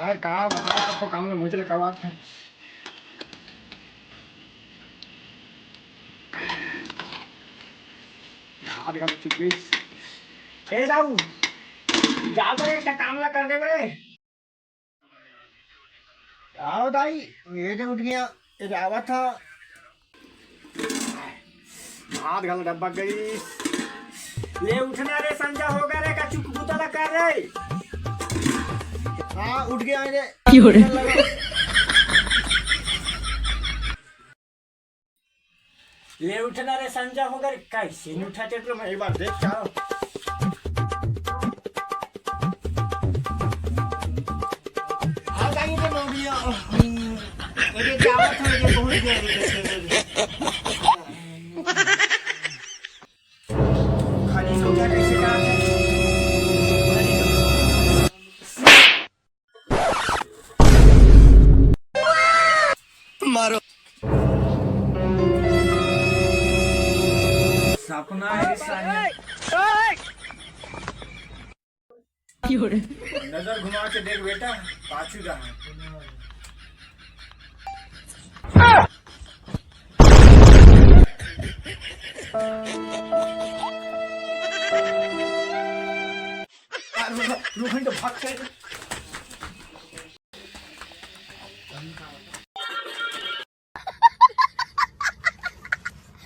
यार कहाँ बता सबको काम में मुझे लगा बात है। यार यार चुप्पी ए जाऊ जा तो एक काम ना कर दे बे। आओ दाई ये जो उठ गया ये जावा था हाथ गल डब्बा गई ले उठना रे संजा होगा रे का चुप बुतला कर रे। हाँ उठ गया रे क्यों रे ले उठना रे संजा होगा रे कैसे नहीं उठाते तो मैं एक बार देख चाहो आ जाएंगे तो नौकरियां ये जावा था ये बहुत गया खाली हो गया कैसे कहा था मारो सपना है साले नजर घुमा के देख बेटा पाछू जा रोहन तो भाग